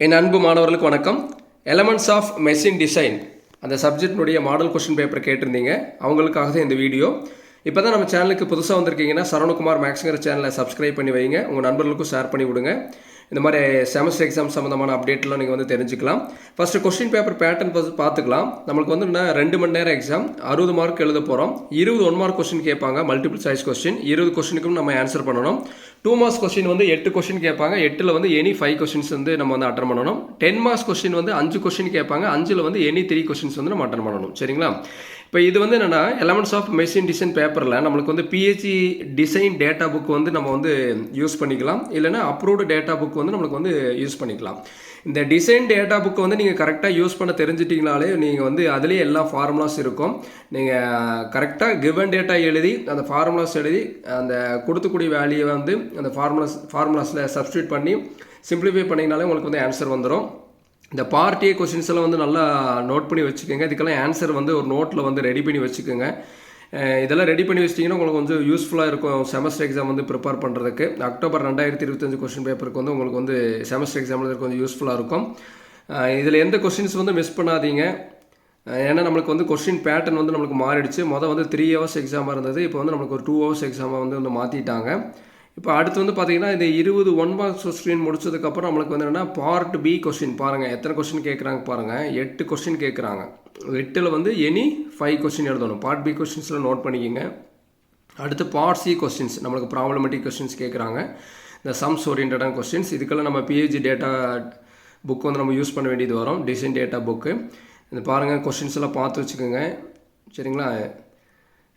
என் அன்பு மாணவர்களுக்கு வணக்கம். எலமெண்ட்ஸ் ஆஃப் மெஷின் டிசைன் அந்த சப்ஜெக்டினுடைய மாடல் கொஸ்டின் பேப்பர் கேட்டிருந்தீங்க. அவங்களுக்காக தான் இந்த வீடியோ. இப்போ தான் நம்ம சேனலுக்கு புதுசாக வந்திருக்கீங்கன்னா சரவணகுமார் மேக்ஸுங்கிற சேனலை சப்ஸ்கிரைப் பண்ணி வைங்க. உங்கள் நண்பர்களுக்கும் ஷேர் பண்ணி விடுங்க. இந்த மாதிரி செமஸ்டர் எக்ஸாம் சம்மந்தமான அப்டேட்லாம் நீங்கள் வந்து தெரிஞ்சுக்கலாம். ஃபஸ்ட்டு கொஸ்டின் பேப்பர் பேட்டர்ன் பார்த்துக்கலாம். நம்மளுக்கு வந்து என்ன 2 மணி நேரம் எக்ஸாம், 60 மார்க் எழுத போகிறோம். 20 1 மார்க் கொஸ்டின் கேட்பாங்க, மல்டிபிள் சாய்ஸ் கொஸ்டின். 20 கொஸ்டினுக்கும் நம்ம ஆன்சர் பண்ணணும். 2 மார்க்ஸ் கொஸ்டின் வந்து 8 கொஸ்டின் கேட்பாங்க. 8ல் வந்து எனி 5 கொஸ்டின்ஸ் வந்து நம்ம வந்து அட்டன் பண்ணணும். 10 மார்க்ஸ் கொஸ்டின் வந்து 5 கொஸ்டின் கேட்பாங்க. 5ல் வந்து எனி 3 கொஸ்டின்ஸ் வந்து நம்ம அட்டன் பண்ணணும். சரிங்களா? இப்போ இது வந்து என்னென்னா எலமெண்ட்ஸ் ஆஃப் மெஷின் டிசைன் பேப்பரில் நம்மளுக்கு வந்து பிஹெச்டி டிசைன் டேட்டா புக் வந்து நம்ம வந்து யூஸ் பண்ணிக்கலாம். இல்லைனா அப்ரூவ்டு டேட்டா புக் வந்து நம்மளுக்கு வந்து யூஸ் பண்ணிக்கலாம். இந்த டிசைன் டேட்டா புக்கை வந்து நீங்கள் கரெக்டாக யூஸ் பண்ண தெரிஞ்சிட்டிங்கனாலே நீங்கள் வந்து அதுலேயே எல்லா ஃபார்முலாஸ் இருக்கும். நீங்கள் கரெக்டாக கிவன் டேட்டா எழுதி அந்த ஃபார்முலாஸ் எழுதி அந்த கொடுத்துக்கூடிய வேல்யூவை வந்து அந்த ஃபார்முலாஸில் சப்ஸ்டியூட் பண்ணி சிம்பிளிஃபை பண்ணிங்கனாலே உங்களுக்கு வந்து ஆன்சர் வந்துடும். இந்த பார்ட் ஏ கொஸ்டின்ஸ் எல்லாம் வந்து நல்லா நோட் பண்ணி வச்சுக்கோங்க. இதுக்கெல்லாம் ஆன்சர் வந்து ஒரு நோட்டில் வந்து ரெடி பண்ணி வச்சுக்கோங்க. இதெல்லாம் ரெடி பண்ணி வச்சிட்டிங்கன்னா உங்களுக்கு கொஞ்சம் யூஸ்ஃபுல்லாக இருக்கும் செமஸ்டர் எக்ஸாம் வந்து ப்ரிப்பேர் பண்ணுறதுக்கு. அக்டோபர் 2025 கொஸ்டின் பேப்பருக்கு வந்து உங்களுக்கு வந்து செமஸ்டர் எக்ஸாமில் கொஞ்சம் யூஸ்ஃபுல்லாக இருக்கும். இதில் எந்த கொஸ்டின்ஸ் வந்து மிஸ் பண்ணாதீங்க. ஏன்னா நம்மளுக்கு வந்து கொஸ்டின் பேட்டர்ன் வந்து நம்மளுக்கு மாறிடுச்சு. வந்து 3 hours எக்ஸாமாக இருந்தது. இப்போ வந்து நம்மளுக்கு ஒரு 2 hours எக்ஸாமாக வந்து மாற்றிட்டாங்க. இப்போ அடுத்து வந்து பார்த்தீங்கன்னா இந்த 20 1 மார்க்ஸ் கொஸ்டின் முடிச்சதுக்கப்புறம் நம்மளுக்கு வந்து என்னென்னா பார்ட் பி கொஸ்டின் பாருங்கள். எத்தனை கொஸ்டின் கேட்குறாங்க பாருங்கள். 8 கொஸ்டின் கேட்குறாங்க. 8ல் வந்து எனி 5 கொஸ்டின் எழுதணும். பார்ட் பி கொஸ்டின்ஸில் நோட் பண்ணிக்கோங்க. அடுத்து பார்ட் சி கொஸ்டின்ஸ் நம்மளுக்கு ப்ராப்ளமேட்டிக் கொஸ்டின்ஸ் கேட்குறாங்க. இந்த சம்ஸ் ஓரியன்டான கொஸ்டின்ஸ். இதுக்கெல்லாம் நம்ம பிஹெச்டி டேட்டா புக் வந்து நம்ம யூஸ் பண்ண வேண்டியது வரும். Design data book. இந்த பாருங்கள் கொஸ்டின்ஸ் எல்லாம் பார்த்து வச்சுக்கோங்க. சரிங்களா?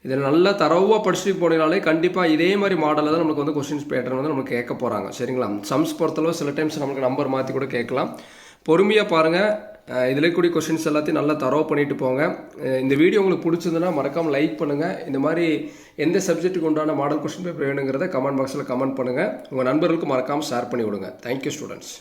இதில் நல்லா தரவாக படிச்சுட்டு போனீங்கனாலே கண்டிப்பாக இதே மாதிரி மாடலில் தான் நமக்கு வந்து கொஸ்டின்ஸ் பேட்டர்ன் வந்து நமக்கு கேட்க போகிறாங்க. சரிங்களா? சம்ஸ் பொறுத்தளவு சில டைம்ஸ் நமக்கு நம்பர் மாற்றி கூட கேட்கலாம். பொறுமையாக பாருங்கள். இதில் கூடிய கொஸ்டின்ஸ் எல்லாத்தையும் நல்லா தரவு பண்ணிட்டு போங்க. இந்த வீடியோ உங்களுக்கு பிடிச்சிருந்துன்னா மறக்காமல் லைக் பண்ணுங்கள். இந்த மாதிரி எந்த சப்ஜெக்ட்டுக்கு உண்டான மாடல் கொஸ்டின் பேப்பர் வேணுங்கிறத கமெண்ட் பாக்ஸில் கமெண்ட் பண்ணுங்கள். உங்கள் நண்பர்களுக்கு மறக்காமல் ஷேர் பண்ணி விடுங்க. Thank you students.